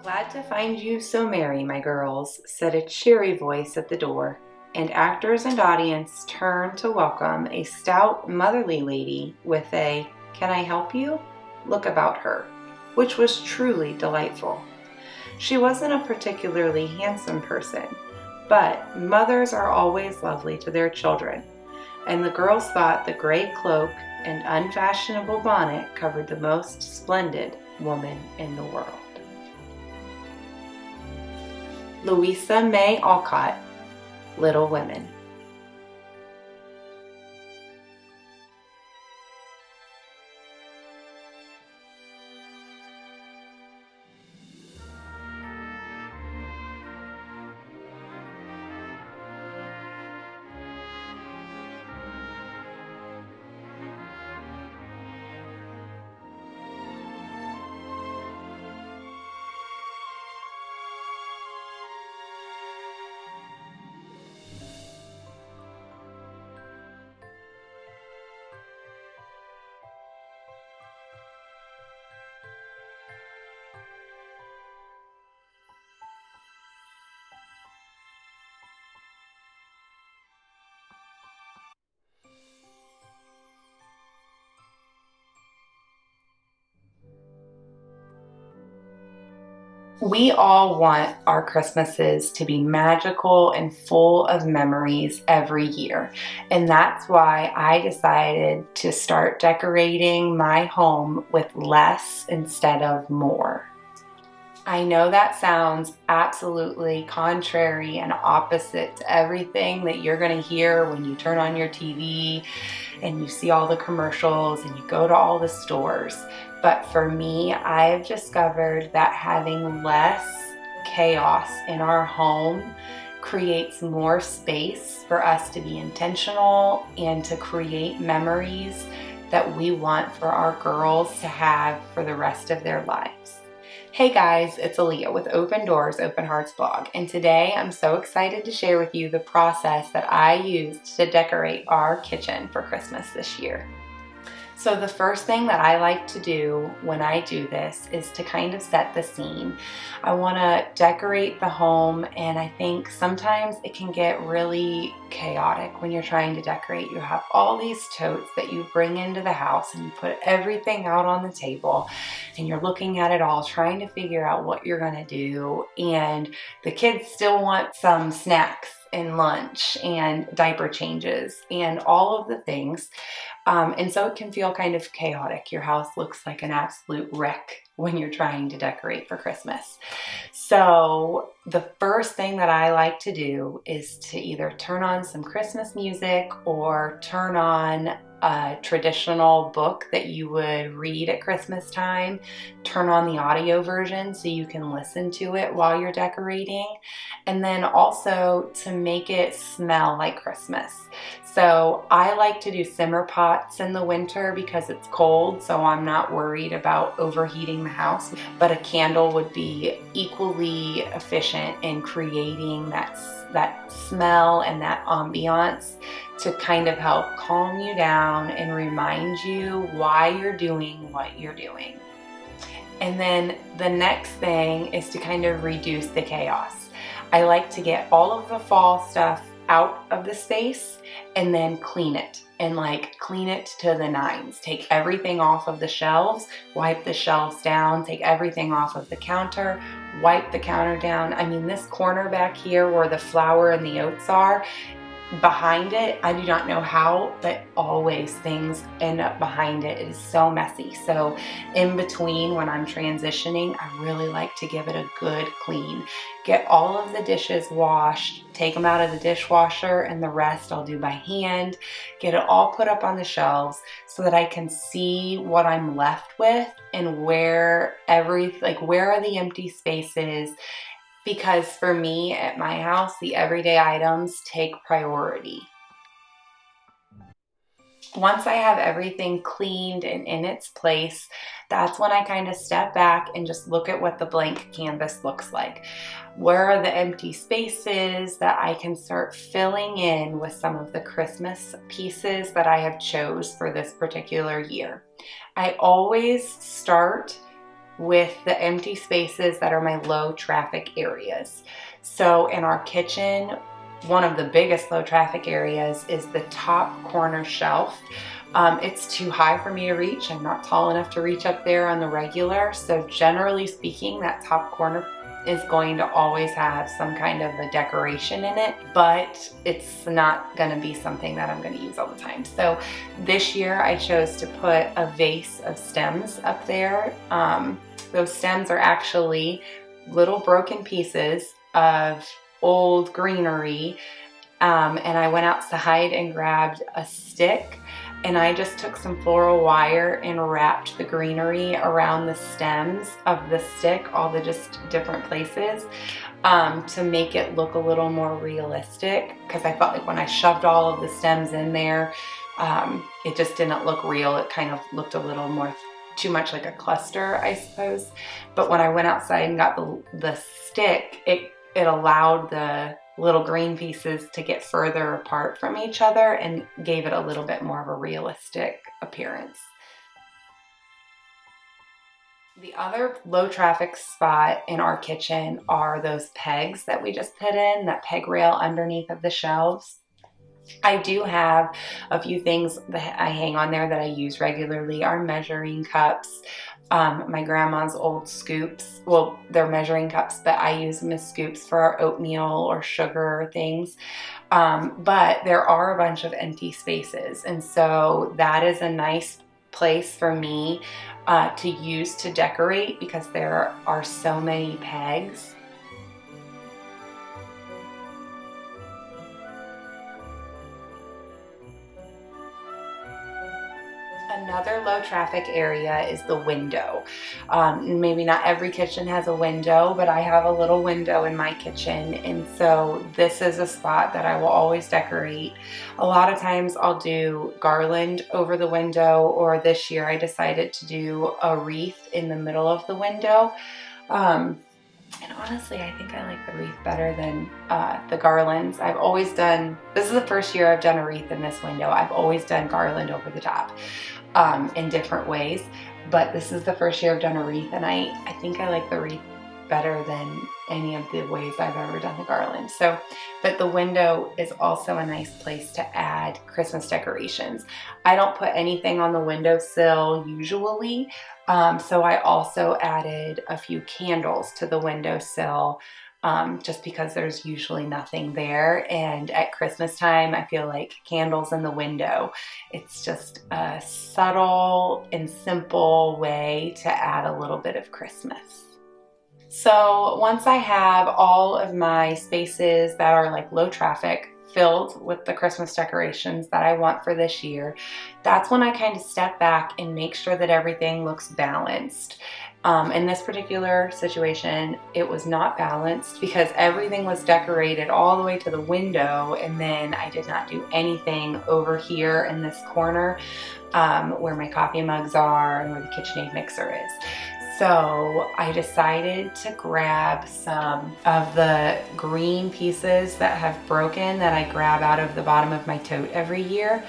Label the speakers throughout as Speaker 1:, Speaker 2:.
Speaker 1: Glad to find you so merry, my girls, said a cheery voice at the door, and actors and audience turned to welcome a stout, motherly lady with a "Can I help you?" look about her, which was truly delightful. She wasn't a particularly handsome person, but mothers are always lovely to their children, and the girls thought the gray cloak and unfashionable bonnet covered the most splendid woman in the world. Louisa May Alcott, Little Women. We all want our Christmases to be magical and full of memories every year. And that's why I decided to start decorating my home with less instead of more. I know that sounds absolutely contrary and opposite to everything that you're going to hear when you turn on your TV and you see all the commercials and you go to all the stores. But for me, I've discovered that having less chaos in our home creates more space for us to be intentional and to create memories that we want for our girls to have for the rest of their lives. Hey guys, it's Aaliyah with Open Doors, Open Hearts blog, and today I'm so excited to share with you the process that I used to decorate our kitchen for Christmas this year. So the first thing that I like to do when I do this is to kind of set the scene. I want to decorate the home, and I think sometimes it can get really chaotic when you're trying to decorate. You have all these totes that you bring into the house and you put everything out on the table and you're looking at it all, trying to figure out what you're going to do, and the kids still want some snacks and lunch and diaper changes and all of the things. And so it can feel kind of chaotic. Your house looks like an absolute wreck when you're trying to decorate for Christmas. So the first thing that I like to do is to either turn on some Christmas music or turn on a traditional book that you would read at Christmas time. Turn on the audio version so you can listen to it while you're decorating. And then also to make it smell like Christmas. So I like to do simmer pots in the winter because it's cold, so I'm not worried about overheating the house. But a candle would be equally efficient in creating that smell and that ambiance to kind of help calm you down and remind you why you're doing what you're doing. And then the next thing is to kind of reduce the chaos. I like to get all of the fall stuff out of the space and then clean it, and clean it to the nines. Take everything off of the shelves, wipe the shelves down, take everything off of the counter, wipe the counter down. I mean, this corner back here where the flour and the oats are, behind it, I do not know how, but always things end up behind it. It is so messy. So in between when I'm transitioning, I really like to give it a good clean. Get all of the dishes washed, take them out of the dishwasher, and the rest I'll do by hand. Get it all put up on the shelves so that I can see what I'm left with and where are the empty spaces. Because for me at my house, the everyday items take priority. Once I have everything cleaned and in its place, that's when I kind of step back and just look at what the blank canvas looks like. Where are the empty spaces that I can start filling in with some of the Christmas pieces that I have chose for this particular year? I always start with the empty spaces that are my low traffic areas. So in our kitchen, one of the biggest low traffic areas is the top corner shelf. It's too high for me to reach. I'm not tall enough to reach up there on the regular. So generally speaking, that top corner is going to always have some kind of a decoration in it, but it's not going to be something that I'm going to use all the time. So this year I chose to put a vase of stems up there. Those stems are actually little broken pieces of old greenery, and I went outside and grabbed a stick, and I just took some floral wire and wrapped the greenery around the stems of the stick, all the just different places, to make it look a little more realistic, because I felt like when I shoved all of the stems in there, it just didn't look real. It kind of looked a little more too much like a cluster, I suppose. But when I went outside and got the stick, it allowed the little green pieces to get further apart from each other and gave it a little bit more of a realistic appearance. The other low traffic spot in our kitchen are those pegs that we just put in, that peg rail underneath of the shelves. I do have a few things that I hang on there that I use regularly. Our measuring cups, my grandma's old scoops. Well, they're measuring cups, but I use them as scoops for our oatmeal or sugar things. But there are a bunch of empty spaces, and so that is a nice place for me to use to decorate, because there are so many pegs. Another low traffic area is the window. Maybe not every kitchen has a window, but I have a little window in my kitchen, and so this is a spot that I will always decorate. A lot of times I'll do garland over the window, or this year I decided to do a wreath in the middle of the window. And honestly, I think I like the wreath better than the garlands. I've always done, this is the first year I've done a wreath in this window. I've always done garland over the top in different ways, but this is the first year I've done a wreath, and I think I like the wreath better than any of the ways I've ever done the garland. So, but the window is also a nice place to add Christmas decorations. I don't put anything on the windowsill usually, so I also added a few candles to the windowsill, just because there's usually nothing there. And at Christmas time, I feel like candles in the window, it's just a subtle and simple way to add a little bit of Christmas. So once I have all of my spaces that are like low traffic filled with the Christmas decorations that I want for this year, that's when I kind of step back and make sure that everything looks balanced. In this particular situation, it was not balanced because everything was decorated all the way to the window, and then I did not do anything over here in this corner where my coffee mugs are and where the KitchenAid mixer is. So I decided to grab some of the green pieces that have broken that I grab out of the bottom of my tote every year.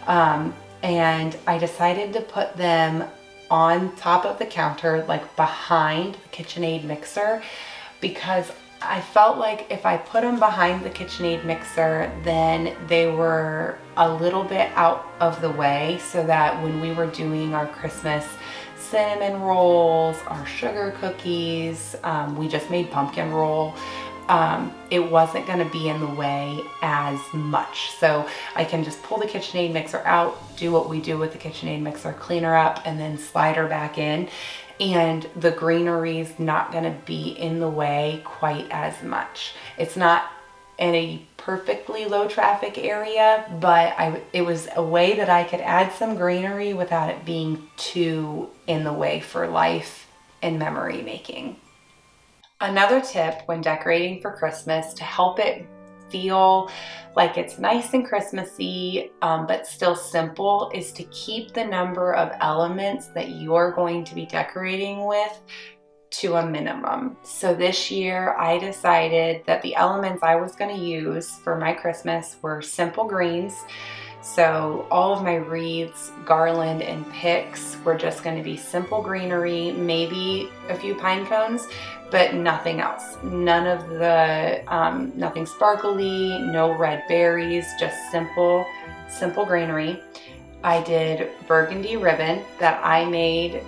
Speaker 1: And I decided to put them on top of the counter, like behind the KitchenAid mixer, because I felt like if I put them behind the KitchenAid mixer, then they were a little bit out of the way, so that when we were doing our Christmas cinnamon rolls, our sugar cookies, we just made pumpkin roll, it wasn't going to be in the way as much. So I can just pull the KitchenAid mixer out, do what we do with the KitchenAid mixer, clean her up, and then slide her back in. And the greenery's not going to be in the way quite as much. It's not in a perfectly low traffic area, but it was a way that I could add some greenery without it being too in the way for life and memory making. Another tip when decorating for Christmas to help it feel like it's nice and Christmassy, but still simple, is to keep the number of elements that you're going to be decorating with to a minimum. So this year I decided that the elements I was going to use for my Christmas were simple greens, So all of my wreaths, garland, and picks were just going to be simple greenery, maybe a few pine cones, but nothing else. None of the, nothing sparkly, no red berries, just simple greenery. I did burgundy ribbon that I made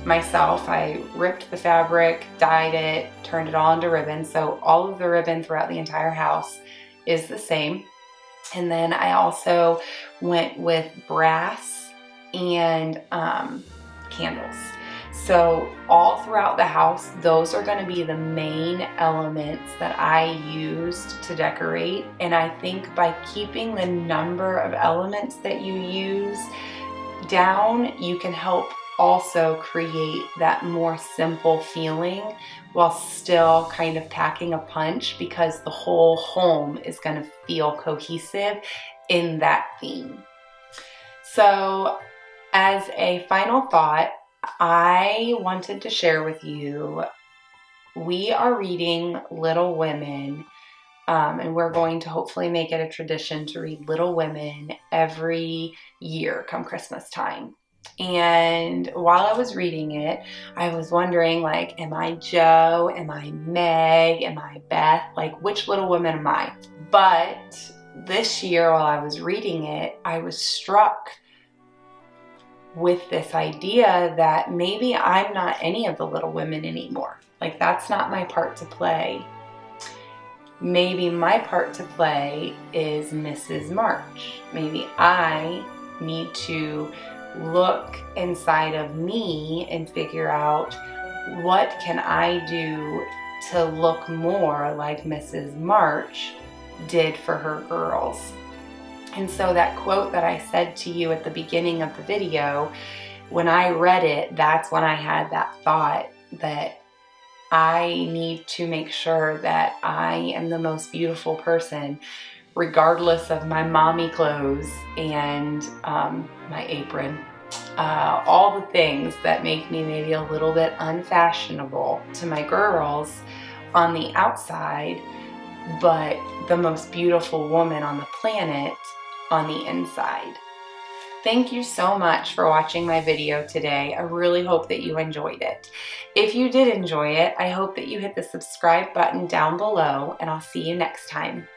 Speaker 1: myself. I ripped the fabric, dyed it, turned it all into ribbon. So all of the ribbon throughout the entire house is the same. And then I also went with brass and candles. So all throughout the house, those are going to be the main elements that I used to decorate. And I think by keeping the number of elements that you use down, you can help also create that more simple feeling while still kind of packing a punch, because the whole home is going to feel cohesive in that theme. So as a final thought, I wanted to share with you, we are reading Little Women, and we're going to hopefully make it a tradition to read Little Women every year come Christmas time. And while I was reading it, I was wondering, like, am I Jo? Am I Meg? Am I Beth? Like, which Little Women am I? But this year, while I was reading it, I was struck with this idea that maybe I'm not any of the Little Women anymore. Like, that's not my part to play. Maybe my part to play is Mrs. March. Maybe I need to look inside of me and figure out, what can I do to look more like Mrs. March did for her girls. And so that quote that I said to you at the beginning of the video, when I read it, that's when I had that thought that I need to make sure that I am the most beautiful person, regardless of my mommy clothes and my apron. All the things that make me maybe a little bit unfashionable to my girls on the outside, but the most beautiful woman on the planet on the inside. Thank you so much for watching my video today. I really hope that you enjoyed it. If you did enjoy it, I hope that you hit the subscribe button down below, and I'll see you next time.